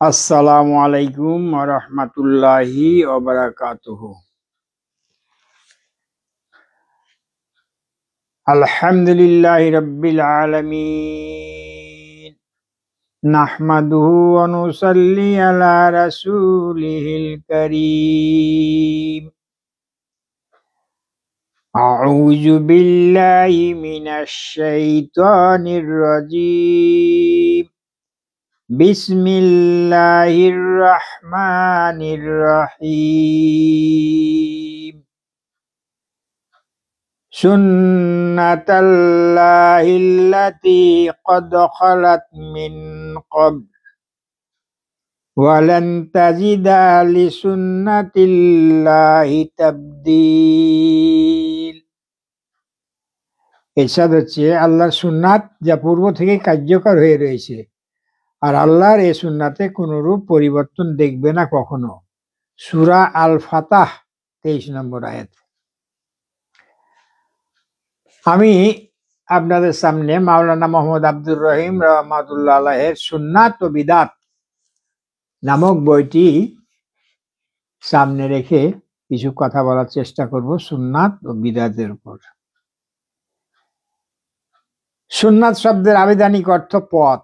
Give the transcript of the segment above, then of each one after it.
আসসালামু আলাইকুম ওয়া রাহমাতুল্লাহি ওয়া বারাকাতুহু। আলহামদুলিল্লাহি রাব্বিল আলামিন। নাহমাদুহু ওয়া নুসাল্লি আলা রাসূলিহিল কারীম। আউযু বিল্লাহি মিনাশ শাইতানির রাজীম। বিসমিল্লাহির রহমানির রহিম। সুন্নাতাল্লাহিল্লাতী ক্বাদ খালাত মিন ক্বাবল ওয়া লান তাজিদা লিসুন্নাতিল্লাহি তাবদীল। এরশাদ হচ্ছে আল্লাহর সুন্নাত যা পূর্ব থেকে কার্যকর হয়ে রয়েছে, আর আল্লাহর এই সুন্নাতে কোনরূপ পরিবর্তন দেখবে না কখনো। সূরা আল ফাতাহ 23 নম্বর আয়াত। আমি আপনাদের সামনে মাওলানা মোহাম্মদ আব্দুর রহিম রহমাতুল্লাহ আলাইহির সুন্নাত ও বিদাত নামক বইটি সামনে রেখে কিছু কথা বলার চেষ্টা করব সুন্নাত ও বিদাতের উপর। সুন্নাত শব্দের আবিধানিক অর্থ পথ।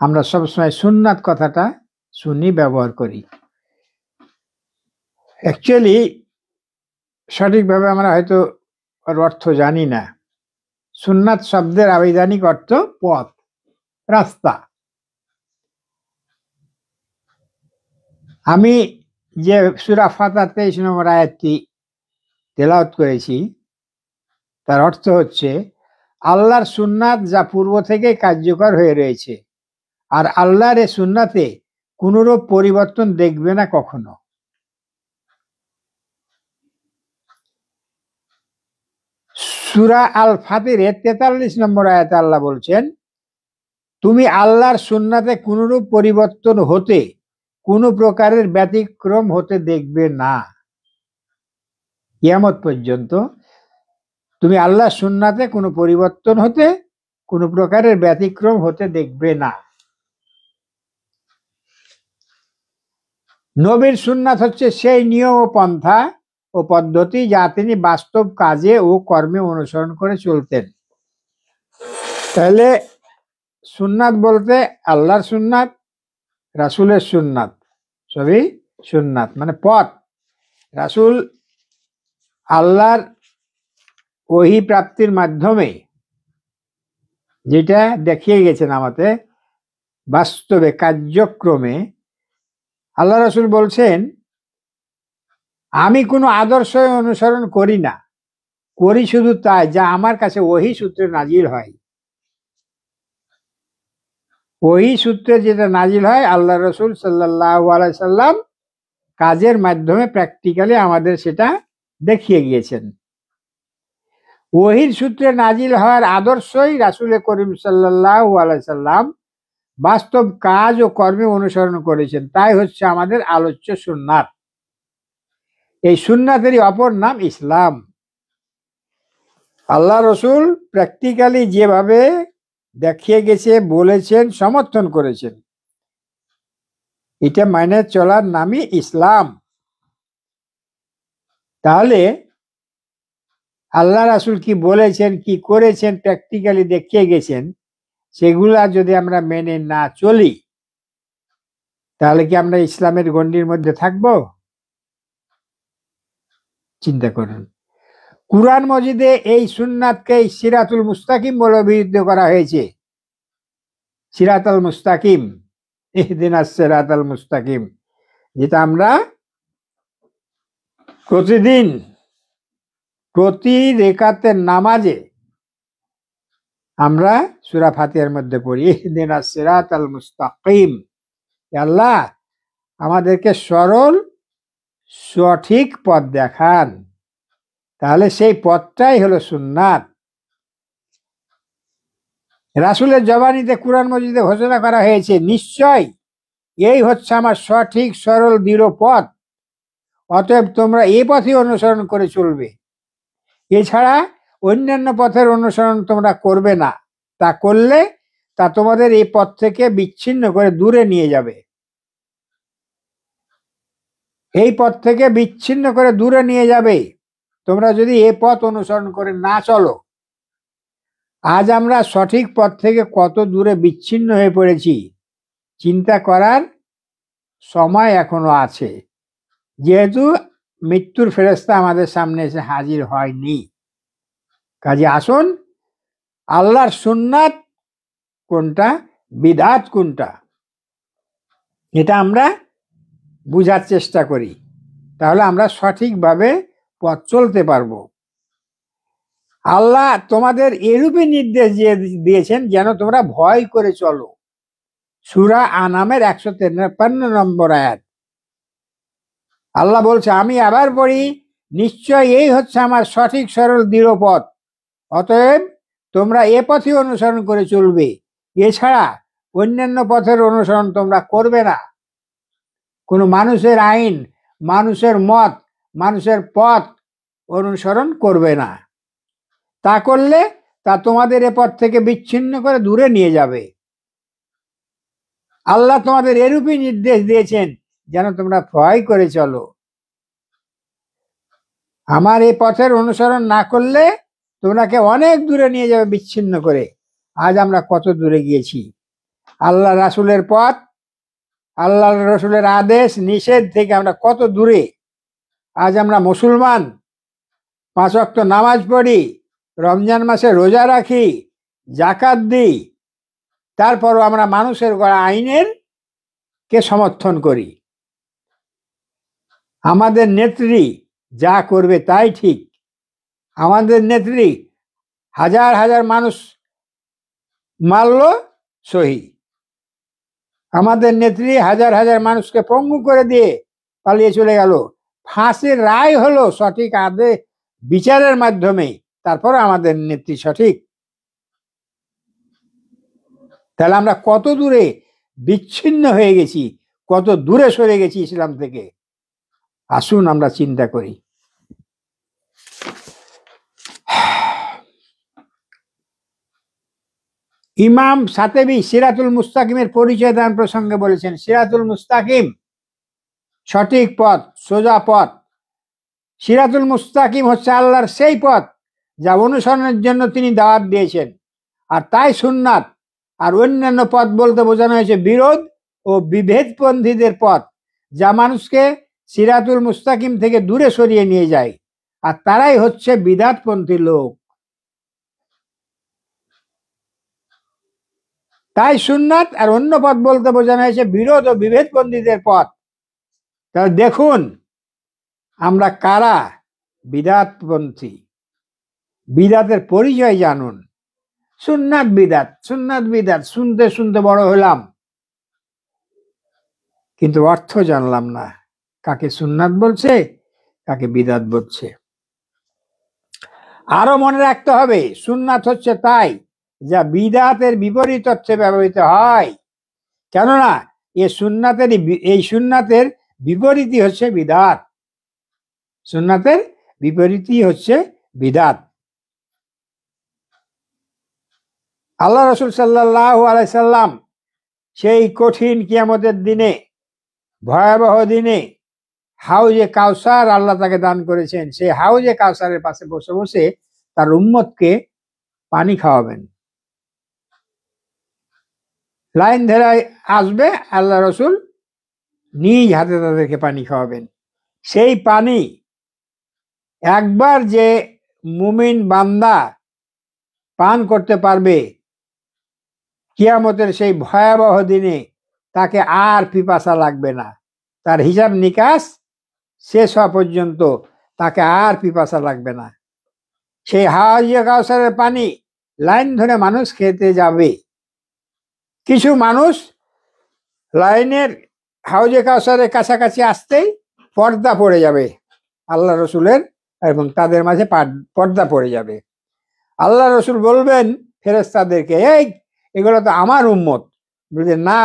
আমরা সবসময় সুন্নাত কথাটা শুনি, ব্যবহার করি। অ্যাকচুয়ালি সঠিকভাবে আমরা হয়তো অর্থ জানি না। সুন্নাত শব্দের আবিধানিক অর্থ পথ, রাস্তা। আমি যে সূরা ফাতিহা 23 নম্বর আয়াতটি তেলাওয়াত করেছি, তার অর্থ হচ্ছে আল্লাহর সুন্নাত যা পূর্ব থেকে কার্যকর হয়ে রয়েছে, আর আল্লাহর এই সুন্নাতে কোনরূপ পরিবর্তন দেখবে না কখনো। সূরা আল ফাতিরের 43 নম্বর আয়াতে আল্লাহ বলছেন, তুমি আল্লাহর সুন্নাতে কোনরূপ পরিবর্তন হতে, কোন প্রকারের ব্যতিক্রম হতে দেখবে না। কিয়ামত পর্যন্ত তুমি আল্লাহর সুন্নাতে কোনো পরিবর্তন হতে, কোনো প্রকারের ব্যতিক্রম হতে দেখবে না। নবীর সুন্নাত হচ্ছে সেই নিয়ম ও পন্থা ও পদ্ধতি যা তিনি বাস্তব কাজে ও কর্মে অনুসরণ করে চলতেন। তাহলে সুন্নাত বলতে আল্লাহর সুন্নাত, রাসূলের সুন্নাত, সবই সুন্নাত মানে পথ। রাসূল আল্লাহর ওহী প্রাপ্তির মাধ্যমে যেটা দেখিয়ে গেছেন আমাদের বাস্তবে কার্যক্রমে, আল্লাহ রাসূল বলছেন, আমি কোনো আদর্শ অনুসরণ করি না, করি শুধু তাই যা আমার কাছে ওহী সূত্রে নাজিল হয়। ওহী সূত্রে যেটা নাজিল হয়, আল্লাহ রাসূল সাল্লাল্লাহু আলাইহি সাল্লাম কাজের মাধ্যমে প্র্যাকটিক্যালি আমাদের সেটা দেখিয়ে গিয়েছেন। ওহীর সূত্রে নাজিল হওয়ার আদর্শই রাসূল করিম সাল্লাল্লাহু আলাইহি সাল্লাম বাস্তব কাজ ও কর্মে অনুসরণ করেছেন। তাই হচ্ছে আমাদের আলোচ্য সুন্নাত। এই সুন্নাতেরই অপর নাম ইসলাম। আল্লাহ রসুল প্র্যাকটিক্যালি যেভাবে দেখিয়ে গেছে, বলেছেন, সমর্থন করেছেন, এটা মানে চলার নামই ইসলাম। তাহলে আল্লাহ রাসূল কি বলেছেন, কি করেছেন, প্র্যাকটিক্যালি দেখিয়ে গেছেন, সেগুলা যদি আমরা মেনে না চলি, তাহলে কি আমরা ইসলামের গণ্ডির মধ্যে থাকব? চিন্তা করুন। কুরআন মজিদে এই সুন্নাতকে সিরাতুল মুস্তাকিম বলে অভিহিত করা হয়েছে। সিরাতাল মুস্তাকিম, ইহদিনাস সিরাতাল মুস্তাকিম, যেটা আমরা প্রতিদিন প্রতি রেকাতের নামাজে আমরা সূরা ফাতিহার মধ্যে পড়ি, ইহদিনাস সিরাতাল মুস্তাকিম। আল্লাহ আমাদেরকে সরল সঠিক পথ দেখান। তাহলে সেই পথটাই হলো সুন্নাত। রাসূলের জবানিতে কুরআন মজিদে ঘোষণা করা হয়েছে, নিশ্চয় এই হচ্ছে আমার সঠিক সরল দৃঢ় পথ, অতএব তোমরা এই পথই অনুসরণ করে চলবে। এছাড়া অন্যান্য পথের অনুসরণ তোমরা করবে না। তা করলে তা তোমাদের এই পথ থেকে বিচ্ছিন্ন করে দূরে নিয়ে যাবে। এই পথ থেকে বিচ্ছিন্ন করে দূরে নিয়ে যাবে তোমরা যদি এই পথ অনুসরণ করে না চলো। আজ আমরা সঠিক পথ থেকে কত দূরে বিচ্ছিন্ন হয়ে পড়েছি চিন্তা করার সময় এখনো আছে, যেহেতু মৃত্যুর ফেরেশতা আমাদের সামনে এসে হাজির হয়নি। কাজে আসুন আল্লাহর সুন্নাত কোনটা, বিদআত কোনটা, এটা আমরা বুঝার চেষ্টা করি, তাহলে আমরা সঠিকভাবে পথ চলতে পারবো। আল্লাহ তোমাদের এরূপই নির্দেশ দিয়েছেন যেন তোমরা ভয় করে চলো। সূরা আনামের 153 নম্বর আয়াত। আল্লাহ বলছে, আমি আবার পড়ি, নিশ্চয় এই হচ্ছে আমার সঠিক সরল দৃঢ় পথ, অতএব তোমরা এ পথই অনুসরণ করে চলবে, এছাড়া অন্যান্য পথের অনুসরণ তোমরা করবে না। কোনো মানুষের আইন, মানুষের মত, মানুষের পথ অনুসরণ করবে না। তা করলে তা তোমাদের এ পথ থেকে বিচ্ছিন্ন করে দূরে নিয়ে যাবে। আল্লাহ তোমাদের এরূপই নির্দেশ দিয়েছেন যেন তোমরা ভয় করে চলো। আমার এই পথের অনুসরণ না করলে তোমরাকে অনেক দূরে নিয়ে যাবে বিচ্ছিন্ন করে। আজ আমরা কত দূরে গিয়েছি। আল্লাহ রাসূলের পথ, আল্লাহ রসুলের আদেশ নিষেধ থেকে আমরা কত দূরে। আজ আমরা মুসলমান, 5 ওয়াক্ত নামাজ পড়ি, রমজান মাসে রোজা রাখি, যাকাত দিই, তারপরও আমরা মানুষের গড়া আইনের কে সমর্থন করি। আমাদের নেত্রী যা করবে তাই ঠিক। আমাদের নেত্রী হাজার হাজার মানুষ মারল, সহি। আমাদের নেত্রী হাজার হাজার মানুষকে পঙ্গু করে দিয়ে পালিয়ে চলে গেল। ফাঁসির রায় হলো সঠিক আদেশ বিচারের মাধ্যমে, তারপর আমাদের নেত্রী সঠিক। তাহলে আমরা কত দূরে বিচ্ছিন্ন হয়ে গেছি, কত দূরে সরে গেছি ইসলাম থেকে। আসুন আমরা চিন্তা করি। ইমাম সাতেবি সিরাতুল মুস্তাকিমের পরিচয় দান প্রসঙ্গে বলেছেন, সিরাতুল মুস্তাকিম সঠিক পথ, সোজা পথ। সিরাতুল মুস্তাকিম হচ্ছে আল্লাহর সেই পথ যা অনুসরণের জন্য তিনি দাওয়াত দিয়েছেন, আর তাই সুন্নাত। আর অন্যান্য পথ বলতে বোঝানো হয়েছে বিরোধ ও বিভেদপন্থীদের পথ, যা মানুষকে সিরাতুল মুস্তাকিম থেকে দূরে সরিয়ে নিয়ে যায়, আর তারাই হচ্ছে বিদআতপন্থী লোক। তাই সুন্নাত আর অন্য পথ বলতে বোঝানো হয়েছে বিরোধ ও বিভেদপন্থীদের পথ। তাহলে দেখুন আমরা কারা বিদআতপন্থী। বিদআতের পরিচয় জানুন। সুন্নাত বিদআত, সুন্নাত বিদআত শুনতে শুনতে বড় হলাম, কিন্তু অর্থ জানলাম না। কাকে সুন্নাত বলছে, কাকে বিদআত বলছে। আরো মনে রাখতে হবে, সুন্নাত হচ্ছে তাই যা বিদআতের বিপরীত অর্থে ব্যবহৃত হয়। কেননা এই সুন্নাতের বিপরীতই হচ্ছে বিদআত। সুন্নাতের বিপরীতই হচ্ছে বিদআত। আল্লাহ রাসূল সাল্লাল্লাহু আলাইহি সাল্লাম সেই কঠিন কিয়ামতের দিনে, ভয়াবহ দিনে হাউজে কাউসার আল্লাহ তাকে দান করেছেন। সেই হাউজে কাউসারের পাশে বসে বসে তার উম্মতকে পানি খাওয়াবেন। লাইন ধরে আসবে, আল্লাহ রসুল নিজ হাতে তাদেরকে পানি খাওয়াবেন। সেই পানি একবার যে মুমিন বান্দা পান করতে পারবে, কিয়ামতের সেই ভয়াবহ দিনে তাকে আর পিপাসা লাগবে না। তার হিসাব নিকাশ শেষ হওয়া পর্যন্ত তাকে আর পিপাসা লাগবে না। সেই হাউজে কাউসারের পানি লাইন ধরে মানুষ খেতে যাবে। কিছু মানুষ লাইনের হাউজে কাউসারের কাছাকাছি আসতেই পর্দা পড়ে যাবে আল্লাহ রসুলের, এবং তাদের মাঝে পর্দা পড়ে যাবে। আল্লাহ রসুল বলবেন ফেরেশতাদেরকে, এই এগুলো তো আমার উম্মত। বলছে, না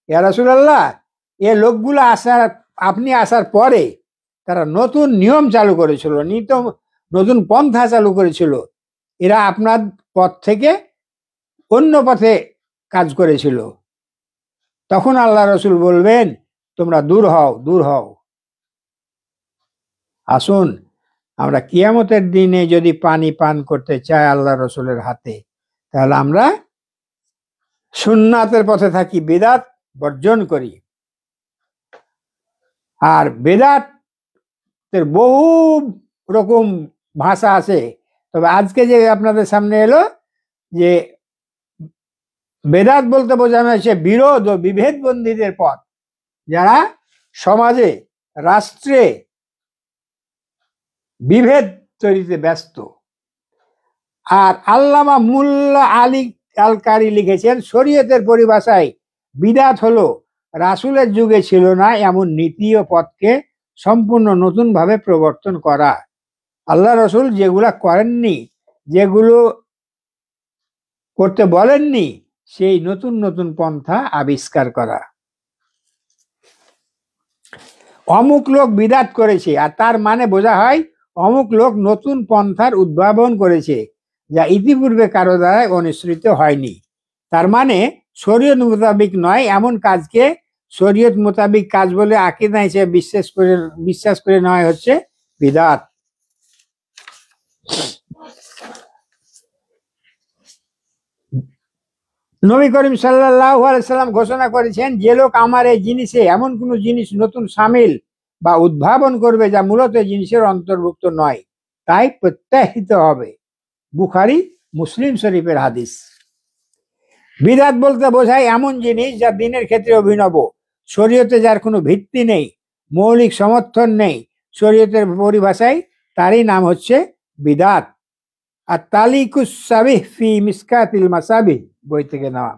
ইয়া রাসূলুল্লাহ, এ লোকগুলো আপনি আসার পরে তারা নতুন নিয়ম চালু করেছিল, নতুন পন্থা চালু করেছিল। এরা আপনার পথ থেকে অন্য পথে কাজ করেছিল, তখন আল্লাহ রসুল বলবেন তোমরা দূর হও, দূর হও। আসুন, আমরা কিয়ামতের দিনে যদি পানি পান করতে চাই আল্লাহ রসুলের হাতে, তাহলে আমরা সুন্নাতের পথে থাকি, বেদাত বর্জন করি। আর বেদাতের বহু রকম ভাষা আছে, তবে আজকে যে আপনাদের সামনে এলো যে বেদাত বলতে বোঝানো হয়েছে বিরোধ ও বিভেদবন্দীদের পথ, যারা সমাজে রাষ্ট্রে বিভেদ তৈরিতে ব্যস্ত। আর আল্লামা মুল্লা আলী আল কারি লিখেছেন, শরীয়তের পরিভাষায় বিদাত হলো রাসূলের যুগে ছিল না এমন নীতি ও পথকে সম্পূর্ণ নতুন ভাবে প্রবর্তন করা। আল্লাহ রসুল যেগুলা করেননি, যেগুলো করতে বলেননি, সেই নতুন নতুন পন্থা আবিষ্কার করা। অমুক লোক বিদাত করেছে, আর তার মানে বোঝা হয় অমুক লোক নতুন পন্থার উদ্ভাবন করেছে, যা ইতিপূর্বে কারো দ্বারা অনুসৃত হয়নি। তার মানে শরীয়ত মোতাবিক নয় এমন কাজকে শরীয়ত মোতাবিক কাজ বলে আকীদা হিসেবে বিশ্বাস করে নেওয়া হচ্ছে বিদাত। নবী করিম সাল্লাল্লাহু আলাইহি সাল্লাম ঘোষণা করেছেন, যে লোক আমার এই জিনিসে এমন কোনো জিনিস নতুন শামিল বা উদ্ভাবন করবে যা মূলত জিনিসের অন্তর্ভুক্ত নয়, তাই প্রত্যাহিত হবে। বুখারী মুসলিম শরীফের হাদিস। বিদাত বলতে বোঝায় এমন জিনিস যা দিনের ক্ষেত্রে অভিনব, শরীয়তে যার কোনো ভিত্তি নেই, মৌলিক সমর্থন নেই। শরীয়তের পরিভাষায় তারই নাম হচ্ছে বিদাত। আর তালিকুস সাবিহ ফি মিসকাতিল মাসাবিহ বই থেকে নেওয়া।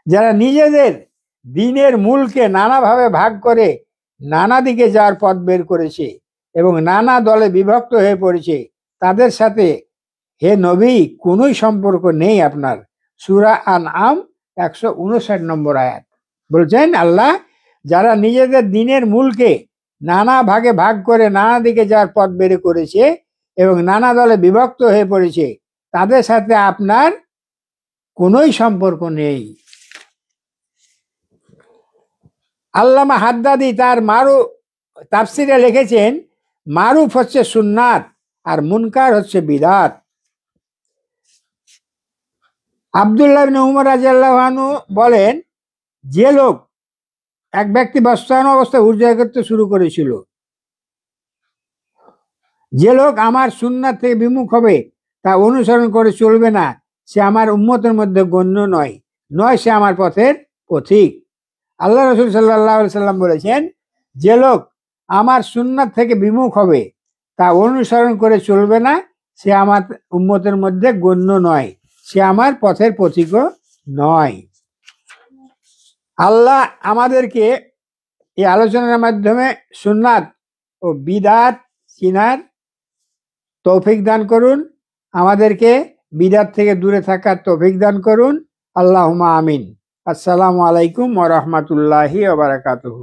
যারা নিজেদের দিনের মূলকে নানাভাবে ভাগ করে নানা দিকে যাওয়ার পথ বের করেছে এবং নানা দলে বিভক্ত হয়ে পড়েছে, তাদের সাথে হে নবী কোনোই সম্পর্ক নেই আপনার। সূরা আনআম 159 নম্বর আয়াত। বলছেন আল্লাহ, যারা নিজেদের দিনের মূলকে নানা ভাগে ভাগ করে নানা দিকে যাওয়ার পথ বের করেছে এবং নানা দলে বিভক্ত হয়ে পড়েছে, তাদের সাথে আপনার কোনোই সম্পর্ক নেই। আল্লামা হাদ্দাদি তার তাফসিরে লিখেছেন, মারুফ হচ্ছে সুন্নাত আর মুনকার হচ্ছে বিদাত। আব্দুল্লাহ ইবনে উমর রাদিয়াল্লাহু আনহু বলেন, যে লোক এক ব্যক্তি বস্ত্রায়ন অবস্থায় উর্জা করতে শুরু করেছিল, যে লোক আমার সুন্নাত থেকে বিমুখ হবে, তা অনুসরণ করে চলবে না, সে আমার উম্মতের মধ্যে গণ্য নয়, সে আমার পথের পথিক। আল্লাহ রাসূল সাল্লাল্লাহু আলাইহি সাল্লাম বলেছেন, যে লোক আমার সুন্নাত থেকে বিমুখ হবে, তা অনুসরণ করে চলবে না, সে আমার উম্মতের মধ্যে গণ্য নয়, সে আমার পথের পথিকও নয়। আল্লাহ আমাদেরকে এই আলোচনার মাধ্যমে সুন্নাত ও বিদাত চিনার তৌফিক দান করুন, আমাদেরকে বিদাত থেকে দূরে থাকার তৌফিক দান করুন। আল্লাহুম্মা আমিন। আসসালামু আলাইকুম ওয়া রাহমাতুল্লাহি ওয়া বারাকাতুহু।